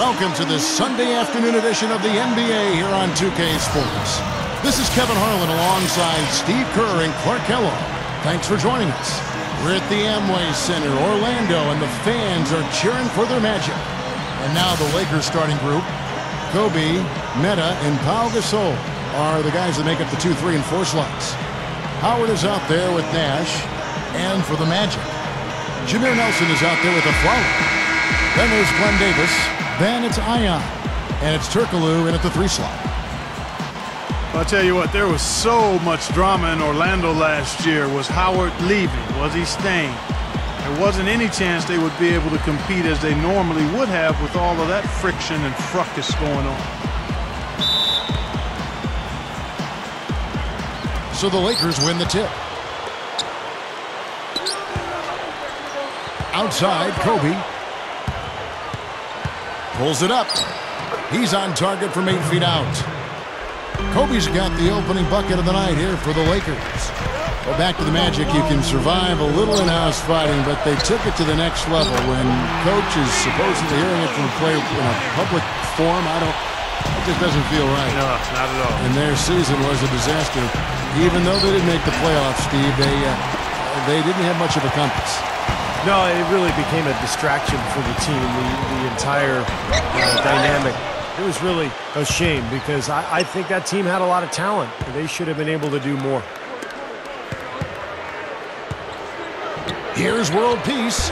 Welcome to this Sunday afternoon edition of the NBA here on 2K Sports. This is Kevin Harlan alongside Steve Kerr and Clark Kellogg. Thanks for joining us. We're at the Amway Center, Orlando, and the fans are cheering for their Magic. And now the Lakers starting group, Kobe, Metta, and Pau Gasol are the guys that make up the 2, 3, and 4 slots. Howard is out there with Nash, and for the Magic, Jameer Nelson is out there with a flower. Then there's Glenn Davis. Then it's Ion. And it's Turkoglu in at the 3 slot. I'll tell you what, there was so much drama in Orlando last year. Was Howard leaving? Was he staying? There wasn't any chance they would be able to compete as they normally would have with all of that friction and fracas going on. So the Lakers win the tip. Outside, Kobe. Pulls it up. He's on target from 8 feet out. Kobe's got the opening bucket of the night here for the Lakers. Well, back to the Magic. You can survive a little in-house fighting, but they took it to the next level. When coach is supposedly hearing it from a player in a public forum, it just doesn't feel right. No, not at all. And their season was a disaster. Even though they didn't make the playoffs, Steve, they didn't have much of a compass. No, it really became a distraction for the team, the entire dynamic. It was really a shame because I think that team had a lot of talent. They should have been able to do more. Here's world peace.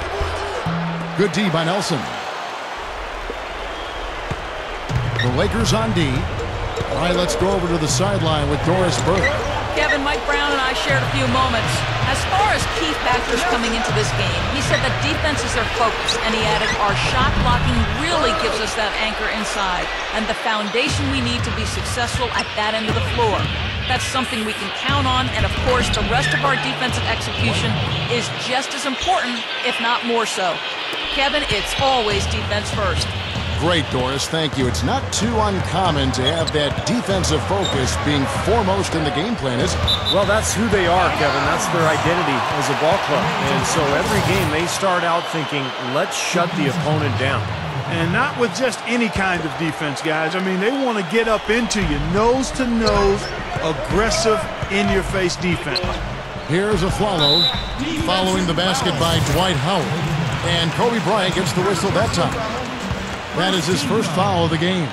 Good D by Nelson. The Lakers on D. All right, let's go over to the sideline with Doris Burke. Kevin, Mike Brown and I shared a few moments. As far as key factors coming into this game, he said that defense is their focus, and he added, our shot blocking really gives us that anchor inside and the foundation we need to be successful at that end of the floor. That's something we can count on, and of course, the rest of our defensive execution is just as important, if not more so. Kevin, it's always defense first. Great, Doris. Thank you. It's not too uncommon to have that defensive focus being foremost in the game plan, is it? Well, that's who they are, Kevin. That's their identity as a ball club. And so every game they start out thinking, let's shut the opponent down. And not with just any kind of defense, guys. I mean, they want to get up into you, nose-to-nose, aggressive, in-your-face defense. Here's a follow, following the basket by Dwight Howard. And Kobe Bryant gets the whistle that time. That is his first foul of the game.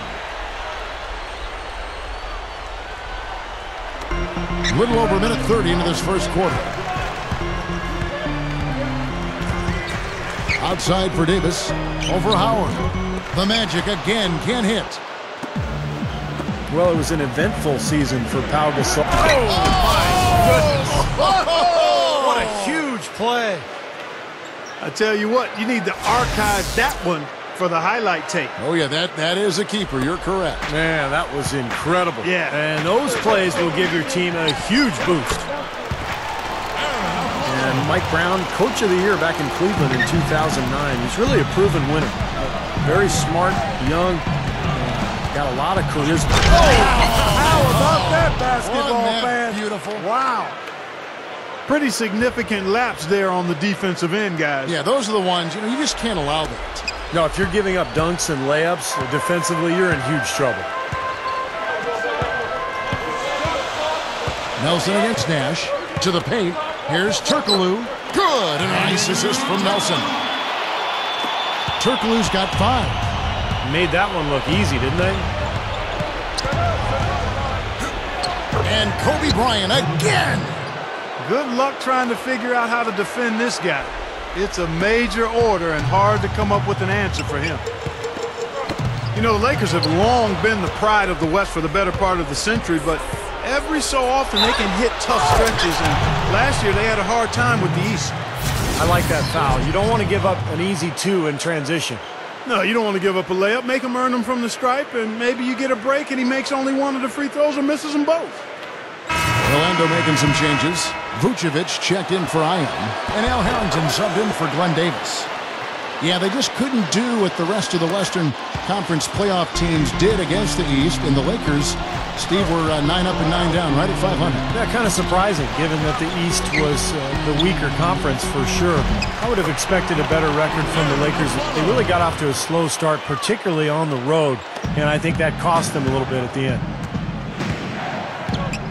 A little over a minute 30 into this first quarter. Outside for Davis. Over Howard. The Magic again can't hit. Well, it was an eventful season for Pau Gasol. Oh, my goodness. What a huge play. I tell you what, you need to archive that one for the highlight tape. Oh, yeah, that is a keeper. You're correct. Man, that was incredible. Yeah. And those plays will give your team a huge boost. And Mike Brown, Coach of the Year back in Cleveland in 2009. He's really a proven winner. Very smart, young, got a lot of charisma. Oh, how about that basketball, man? Beautiful. Wow. Pretty significant lapse there on the defensive end, guys. Yeah, those are the ones, you just can't allow that. No, if you're giving up dunks and layups defensively, you're in huge trouble. Nelson against Nash. To the paint. Here's Turkoglu. Good. And a nice assist from Nelson. Turkoglu's got 5. Made that one look easy, didn't they? And Kobe Bryant again. Good luck trying to figure out how to defend this guy. It's a major order and hard to come up with an answer for him. You know, the Lakers have long been the pride of the West for the better part of the century, but every so often they can hit tough stretches, and last year they had a hard time with the East. I like that foul. You don't want to give up an easy 2 in transition. No, you don't want to give up a layup. Make him earn them from the stripe, and maybe you get a break and he makes only one of the free throws or misses them both. Orlando making some changes. Vucevic checked in for Ion, and Al Harrington subbed in for Glenn Davis. Yeah, they just couldn't do what the rest of the Western Conference playoff teams did against the East. And the Lakers, Steve, were 9 up and 9 down, right at 500. Yeah, kind of surprising, given that the East was the weaker conference for sure. I would have expected a better record from the Lakers. They really got off to a slow start, particularly on the road, and I think that cost them a little bit at the end.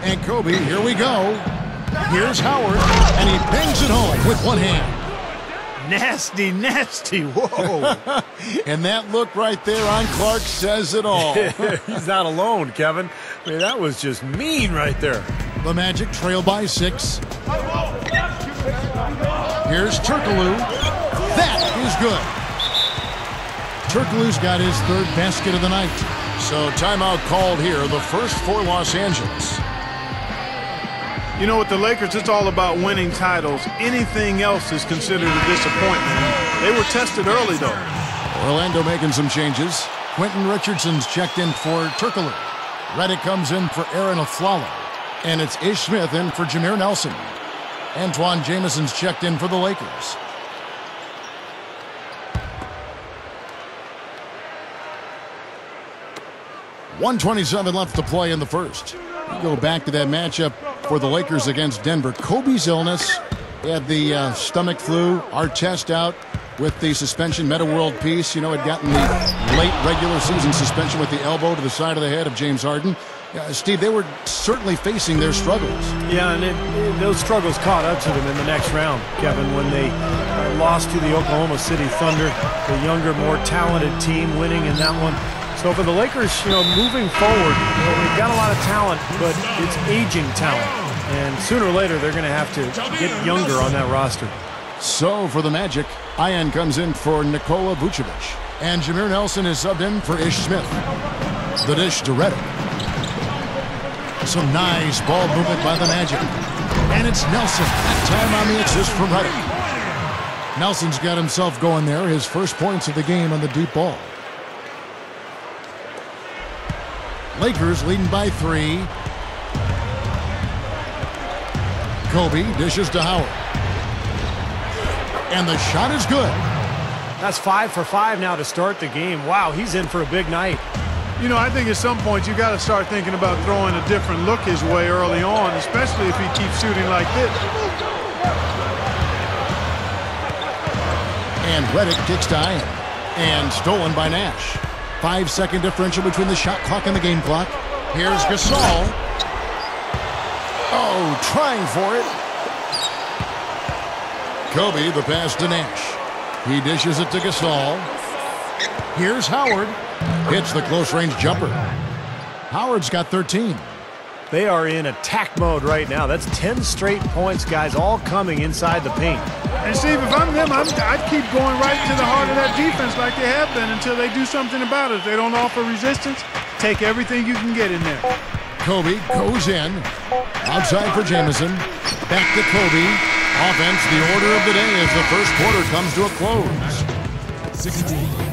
And Kobe, here we go. Here's Howard, and he bangs it home with one hand. Nasty, nasty. Whoa. And that look right there on Clark says it all. He's not alone, Kevin. I mean, that was just mean right there. The Magic trail by 6. Here's Turkoglu. That is good. Turkoglu's got his 3rd basket of the night. So timeout called here, the first for Los Angeles. You know, with the Lakers, it's all about winning titles. Anything else is considered a disappointment. They were tested early, though. Orlando making some changes. Quentin Richardson's checked in for Turkoglu. Redick comes in for Aaron Aflalo. And it's Ish Smith in for Jameer Nelson. Antoine Jameson's checked in for the Lakers. .127 left to play in the first. We go back to that matchup for the Lakers against Denver. Kobe's illness. He had the stomach flu. Artest out with the suspension. Meta World Peace, you know, had gotten the late regular season suspension with the elbow to the side of the head of James Harden. Steve, they were certainly facing their struggles. Yeah, and those struggles caught up to them in the next round, Kevin, when they lost to the Oklahoma City Thunder, the younger, more talented team winning in that one. So for the Lakers, you know, moving forward, they've got a lot of talent, but it's aging talent. And sooner or later, they're going to have to get younger on that roster. So for the Magic, Ian comes in for Nikola Vucevic. And Jameer Nelson is subbed in for Ish Smith. The dish to Redick. Some nice ball movement by the Magic. And it's Nelson. That time on the assist from Redick. Nelson's got himself going there. His first points of the game on the deep ball. Lakers leading by 3. Kobe dishes to Howard. And the shot is good. That's 5 for 5 now to start the game. Wow, he's in for a big night. You know, I think at some point you got to start thinking about throwing a different look his way early on, especially if he keeps shooting like this. And Redick kicks to Ian. And stolen by Nash. 5-second differential between the shot clock and the game clock. Here's Gasol. Oh, trying for it. Kobe, the pass to Nash. He dishes it to Gasol. Here's Howard. Hits the close-range jumper. Howard's got 13. They are in attack mode right now. That's 10 straight points, guys, all coming inside the paint. And Steve, if I'm them, I'd keep going right to the heart of that defense like they have been until they do something about it. If they don't offer resistance, take everything you can get in there. Kobe goes in. Outside for Jamison. Back to Kobe. Offense, the order of the day as the first quarter comes to a close. 16.